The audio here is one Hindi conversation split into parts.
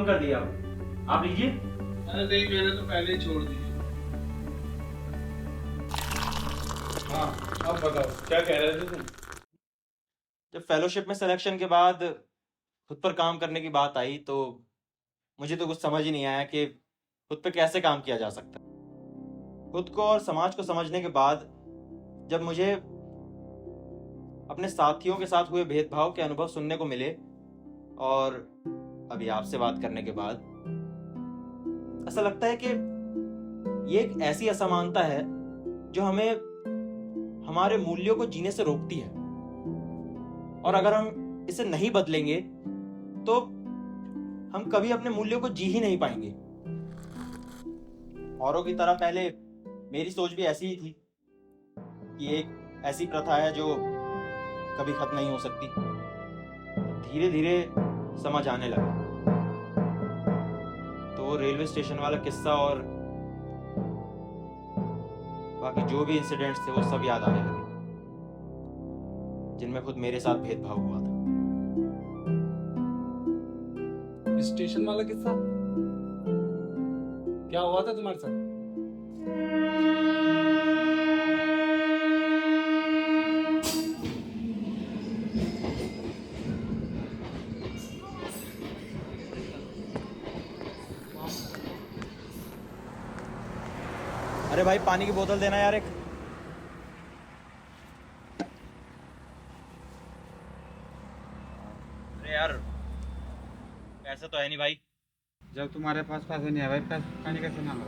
बंद कर दिया आप लीजिए। अरे नहीं, मैंने तो पहले ही छोड़ दी। हाँ, अब बताओ क्या कह रहे थे तुम? जब फेलोशिप में सिलेक्शन के बाद खुद पर काम करने की बात आई तो मुझे तो कुछ समझ ही नहीं आया कि खुद पे कैसे काम किया जा सकता है। खुद को और समाज को समझने के बाद जब मुझे अपने साथियों के साथ हुए भेदभाव के अनुभव सुनने को मिले और अभी आपसे बात करने के बाद ऐसा लगता है कि ये एक ऐसी असमानता है जो हमें हमारे मूल्यों को जीने से रोकती है, और अगर हम इसे नहीं बदलेंगे तो हम कभी अपने मूल्यों को जी ही नहीं पाएंगे। औरों की तरह पहले मेरी सोच भी ऐसी ही थी कि एक ऐसी प्रथा है जो कभी खत्म नहीं हो सकती। धीरे धीरे समझ आने लगा तो वो रेलवे स्टेशन वाला किस्सा और बाकी जो भी इंसिडेंट्स थे वो सब याद आने लगे जिनमें खुद मेरे साथ भेदभाव हुआ था। स्टेशन वाला किस्सा क्या हुआ था तुम्हारे साथ? अरे भाई पानी की बोतल देना यार एक। अरे यार पैसे तो है नहीं भाई। जब तुम्हारे पास पैसे नहीं है भाई, पानी कैसे मांग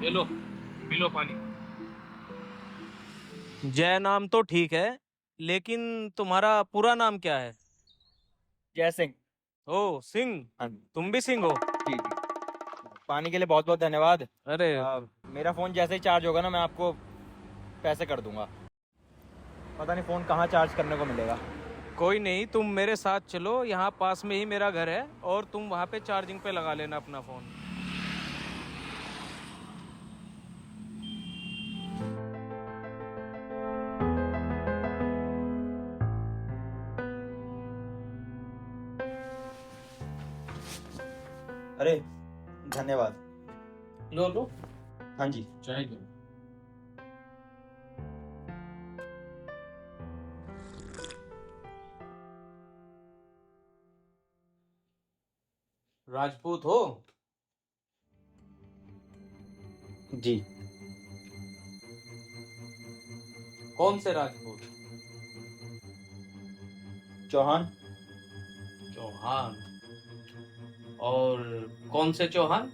ये लो, पी लो पानी। जय नाम तो ठीक है, लेकिन तुम्हारा पूरा नाम क्या है? जय सिंह। ओ सिंह, हाँ तुम भी सिंह हो? जी। पानी के लिए बहुत बहुत धन्यवाद। अरे मेरा फोन जैसे ही चार्ज होगा ना मैं आपको पैसे कर दूंगा। पता नहीं फोन कहाँ चार्ज करने को मिलेगा। कोई नहीं, तुम मेरे साथ चलो, यहाँ पास में ही मेरा घर है और तुम वहाँ पे चार्जिंग पे लगा लेना अपना फोन। अरे धन्यवाद। लो लो, हाँ जी। चाय दो। राजपूत हो? जी। कौन से राजपूत? चौहान। चौहान? और कौन से चौहान?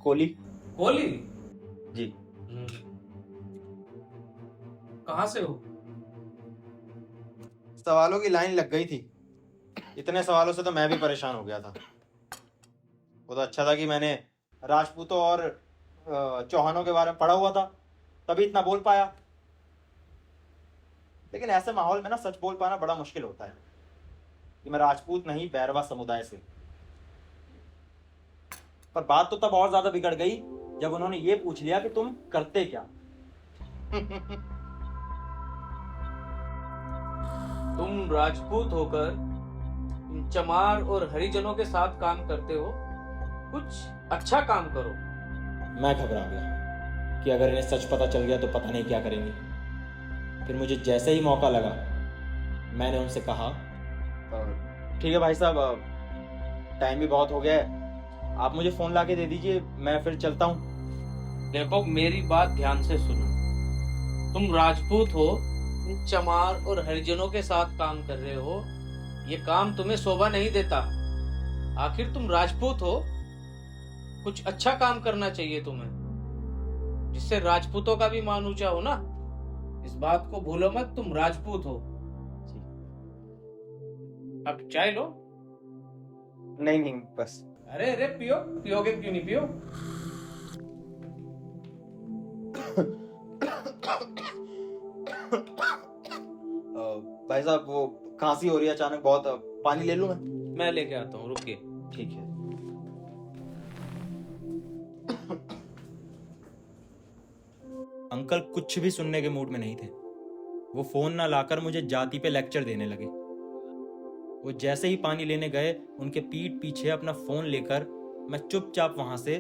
कोहली। कोहली? जी। कहाँ से हो? सवालों की लाइन लग गई थी। इतने सवालों से तो मैं भी परेशान हो गया था। वो तो अच्छा था कि मैंने राजपूतों और चौहानों के बारे में पढ़ा हुआ था, तभी इतना बोल पाया। लेकिन ऐसे माहौल में ना सच बोल पाना बड़ा मुश्किल होता है कि मैं राजपूत नहीं बैरवा समुदाय से। पर बात तो तब और ज्यादा बिगड़ गई जब उन्होंने ये पूछ लिया कि तुम करते क्या। तुम राजपूत होकर इन चमार और हरिजनों के साथ काम करते हो, कुछ अच्छा काम करो। मैं घबरा गया कि अगर इन्हें सच पता चल गया तो पता नहीं क्या करेंगे। फिर मुझे जैसे ही मौका लगा मैंने उनसे कहा, ठीक है भाई साहब, टाइम भी बहुत हो गया है, आप मुझे फोन लाके दे दीजिए, मैं फिर चलता हूँ। देखो मेरी बात ध्यान से सुनो, तुम राजपूत हो, तुम चमार और हरिजनों के साथ काम कर रहे हो, ये काम तुम्हें शोभा नहीं देता। आखिर तुम राजपूत हो, कुछ अच्छा काम करना चाहिए तुम्हें, जिससे राजपूतों का भी मान ऊंचा हो ना। इस बात को भूलो मत, तुम राजपूत हो। अब चाय लो। नहीं नहीं बस। अरे अरे पियो, पियोगे क्यों नहीं? पियो। भाई साहब वो खांसी हो रही है अचानक बहुत, पानी ले लूं मैं लेके आता हूँ, रुकिए। ठीक है। अंकल कुछ भी सुनने के मूड में नहीं थे। वो फोन ना लाकर मुझे जाति पे लेक्चर देने लगे। वो जैसे ही पानी लेने गए, उनके पीठ पीछे अपना फोन लेकर मैं चुपचाप वहां से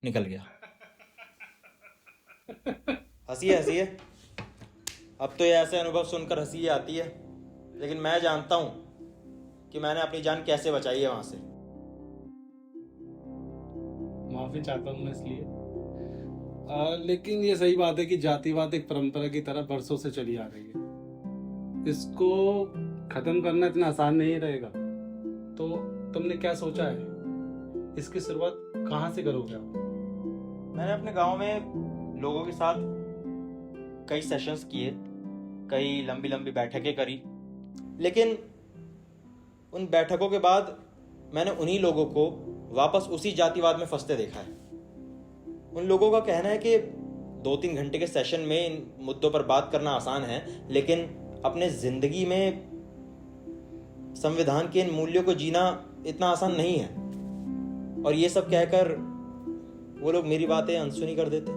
निकल गया। हंसी हंसी। अब तो ये ऐसे अनुभव सुनकर हंसी आती है, लेकिन मैं जानता हूं कि मैंने अपनी जान कैसे बचाई है वहां से। माफी चाहता हूँ मैं इसलिए। लेकिन ये सही बात है कि जातिवाद एक परंपरा की तरह बरसों से चली आ रही है। इसको खत्म करना इतना आसान नहीं रहेगा। तो तुमने क्या सोचा है? इसकी शुरुआत कहाँ से करोगे आप? मैंने अपने गांव में लोगों के साथ कई सेशंस किए, कई लंबी लंबी बैठकें करी, लेकिन उन बैठकों के बाद मैंने उन्हीं लोगों को वापस उसी जातिवाद में फंसते देखा है। उन लोगों का कहना है कि 2-3 घंटे के सेशन में इन मुद्दों पर बात करना आसान है, लेकिन अपने जिंदगी में संविधान के इन मूल्यों को जीना इतना आसान नहीं है। और ये सब कहकर वो लोग मेरी बातें अनसुनी कर देते।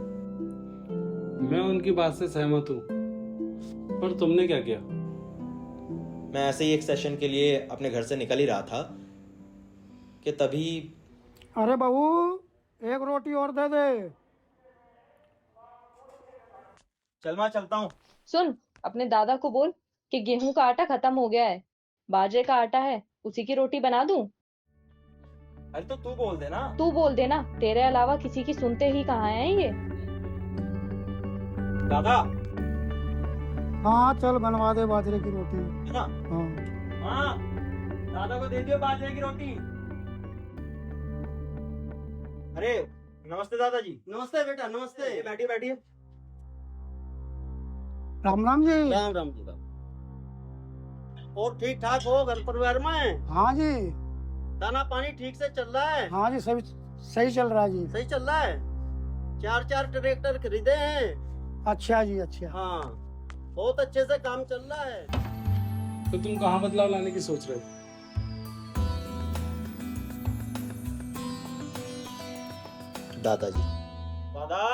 मैं उनकी बात से सहमत हूँ, पर तुमने क्या किया? मैं ऐसे ही एक सेशन के लिए अपने घर से निकल ही रहा था कि तभी अरे बहू, एक रोटी और दे दे। चल मैं चलता हूँ। सुन, अपने दादा को बोल कि गेहूं का आटा खत्म हो गया है, बाजरे का आटा है, उसी की रोटी बना दूं। अरे तो तू बोल देना। तू बोल देना, तेरे अलावा किसी की सुनते ही कहाँ है ये। दादा हाँ चल बनवा दे बाजरे की रोटी। है ना? हाँ हाँ, दादा को दे दियो बाजरे की रोटी। अरे नमस्ते दादाजी। नमस्ते बेटा, नमस्ते। बैठिए बैठिए। राम राम जी। राम राम जी राम। और ठीक ठाक हो घर परिवार में? हाँ जी। दाना पानी ठीक से चल रहा है? हाँ जी, सही सही चल रहा है जी। सही चल रहा है। 4 ट्रैक्टर खरीदे हैं। अच्छा जी, अच्छा। हाँ, बहुत अच्छे से काम चल रहा है। तो तुम कहाँ बदलाव लाने की सोच रहे हो? दादाजी। दादा,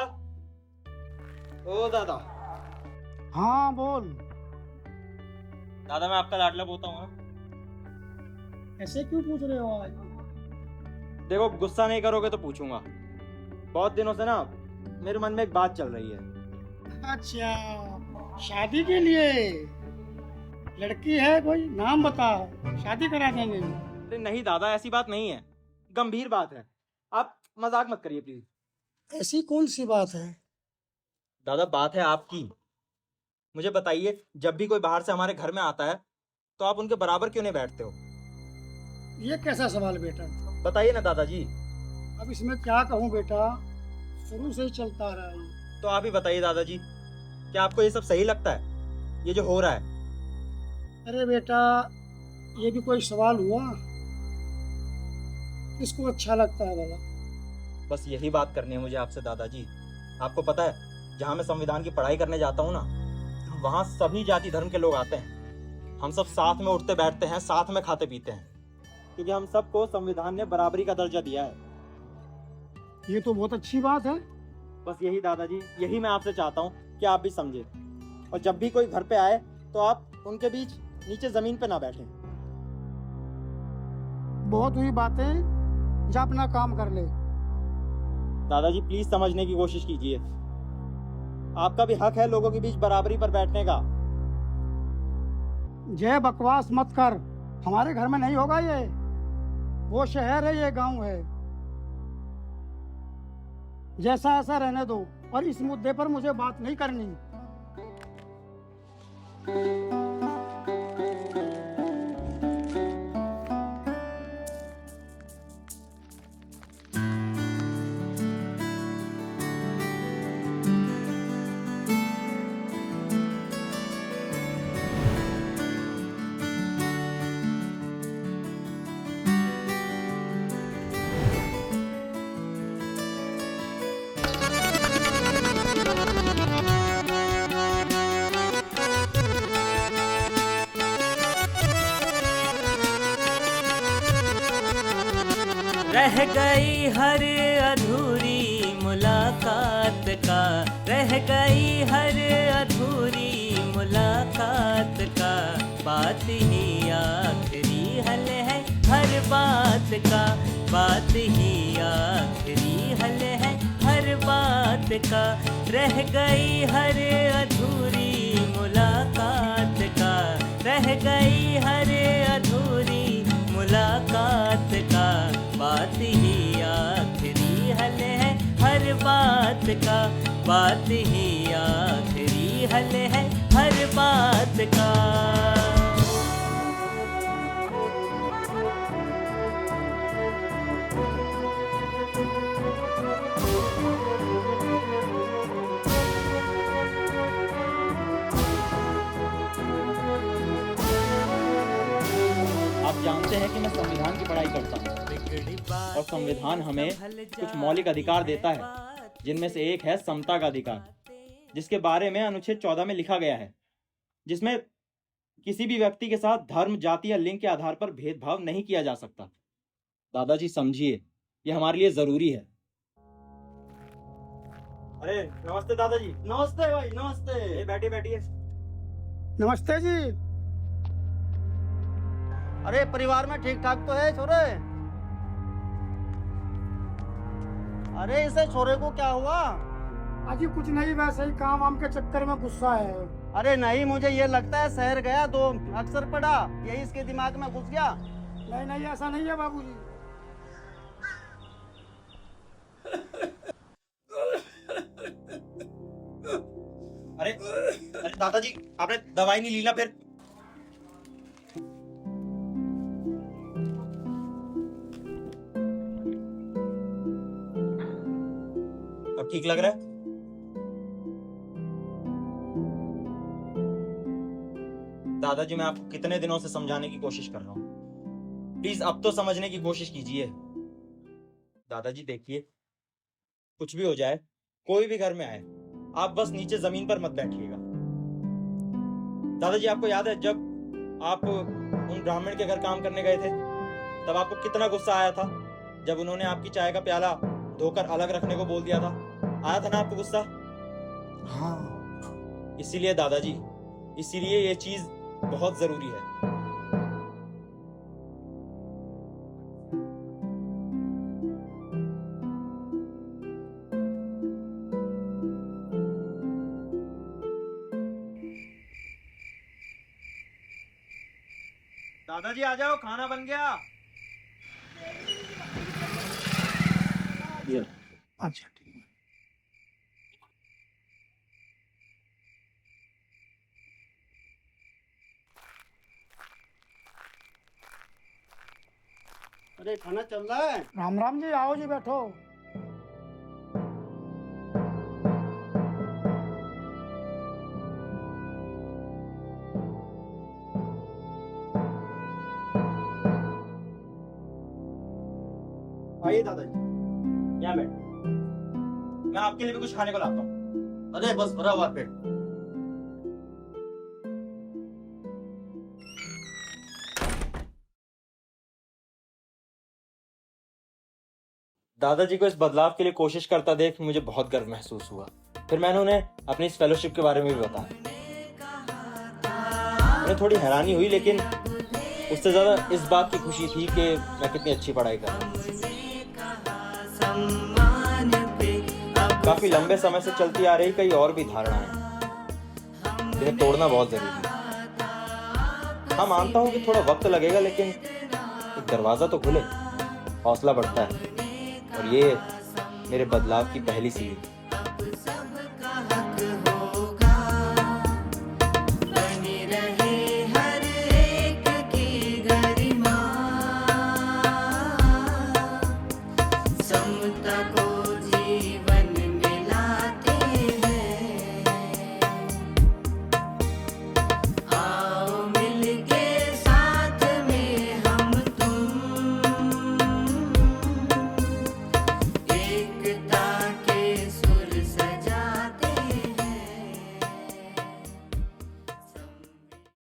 ओ दादा। हाँ बोल। दादा मैं आपका लाडला पोता हूँ। ऐसे क्यों पूछ रहे हो आज? देखो, गुस्सा नहीं करोगे तो पूछूंगा। बहुत दिनों से ना मेरे मन में एक बात चल रही है। अच्छा, शादी के लिए लड़की है कोई? नाम बता, शादी करा देंगे। अरे नहीं दादा, ऐसी बात नहीं है, गंभीर बात है। आप मजाक मत करिए प्लीज। ऐसी कौन सी बात है? दादा बात है आपकी। मुझे बताइए, जब भी कोई बाहर से हमारे घर में आता है तो आप उनके बराबर क्यों नहीं बैठते हो? ये कैसा सवाल बेटा? बताइए ना दादाजी। अब इसमें क्या कहूँ बेटा, शुरू से ही चलता रहा है। तो आप ही बताइए दादाजी, क्या आपको ये सब सही लगता है, ये जो हो रहा है? अरे बेटा, ये भी कोई सवाल हुआ? किसको अच्छा लगता है भला? बस यही बात करनी है मुझे आपसे दादाजी। आपको पता है, जहाँ मैं संविधान की पढ़ाई करने जाता हूँ ना, वहाँ सभी जाति धर्म के लोग आते हैं। हम सब साथ में उठते बैठते हैं, साथ में खाते पीते हैं, क्योंकि हम सबको संविधान ने बराबरी का दर्जा दिया है। ये तो बहुत अच्छी बात है। बस यही दादाजी, यही मैं आपसे चाहता हूँ कि आप भी समझे। और जब भी कोई घर पे आए तो आप उनके बीच नीचे जमीन पे ना बैठें। बहुत हुई बातें, जा अपना काम कर ले। दादाजी प्लीज समझने की कोशिश कीजिए। आपका भी हक है लोगों के बीच बराबरी पर बैठने का। जय बकवास मत कर, हमारे घर में नहीं होगा ये। वो शहर है, ये गांव है। जैसा ऐसा रहने दो, और इस मुद्दे पर मुझे बात नहीं करनी। रह गई हर अधूरी मुलाकात का, रह गई हर अधूरी मुलाकात का, बात ही आखिरी हल है हर बात का, बात ही आखिरी हल है हर बात का, रह गई हर अधूरी मुलाकात का, रह गई हर अधूरी मुलाकात का, बात ही आखिरी हल है हर बात का, बात ही आखिरी हल है हर बात का। आप जानते हैं कि मैं संविधान की पढ़ाई करता हूँ और संविधान हमें कुछ मौलिक अधिकार देता है, जिनमें से एक है समता का अधिकार, जिसके बारे में अनुच्छेद 14 में लिखा गया है, जिसमें किसी भी व्यक्ति के साथ धर्म, जाति या लिंग के आधार पर भेदभाव नहीं किया जा सकता। दादाजी समझिए, ये हमारे लिए जरूरी है। अरे नमस्ते दादाजी। नमस्ते भाई, नमस्ते। बैठिए बैठिए। नमस्ते जी। अरे परिवार में ठीक ठाक तो है छोरे? अरे इसे छोरे को क्या हुआ? अजी कुछ नहीं, वैसे ही काम वाम के चक्कर में गुस्सा है। अरे नहीं, मुझे ये लगता है शहर गया तो अक्सर पड़ा, यही इसके दिमाग में घुस गया। नहीं नहीं, ऐसा नहीं है बाबूजी। अरे अरे दादाजी, आपने दवाई नहीं ली ना फिर? अब ठीक लग रहा है? दादाजी, मैं आपको कितने दिनों से समझाने की कोशिश कर रहा हूं, प्लीज अब तो समझने की कोशिश कीजिए। दादाजी देखिए, कुछ भी हो जाए, कोई भी घर में आए, आप बस नीचे जमीन पर मत बैठिएगा। दादाजी, आपको याद है जब आप उन ब्राह्मण के घर काम करने गए थे, तब आपको कितना गुस्सा आया था जब उन्होंने आपकी चाय का प्याला धोकर अलग रखने को बोल दिया था? आया था ना आपको गुस्सा? हाँ, इसीलिए दादाजी, इसीलिए ये चीज बहुत जरूरी है। दादाजी आ जाओ, खाना बन गया। अच्छा ठीक है। अरे खाना चल रहा है। राम राम जी, आओ जी बैठो। आइए दादाजी, यहाँ बैठ, मैं आपके लिए भी कुछ खाने को लाता हूँ। अरे बस भरा हुआ पेट। दादाजी को इस बदलाव के लिए कोशिश करता देख मुझे बहुत गर्व महसूस हुआ। फिर मैंने उन्हें अपनी इस फेलोशिप के बारे में भी बताया। उन्हें थोड़ी हैरानी हुई, लेकिन उससे ज्यादा इस बात की खुशी थी कि मैं कितनी अच्छी पढ़ाई कर रहा हूँ। काफी लंबे समय से चलती आ रही कई और भी धारणाएं, इन्हें तोड़ना बहुत जरूरी है। हाँ, मानता हूँ कि थोड़ा वक्त लगेगा, लेकिन एक दरवाजा तो खुले, हौसला बढ़ता है, और ये मेरे बदलाव की पहली सीढ़ी।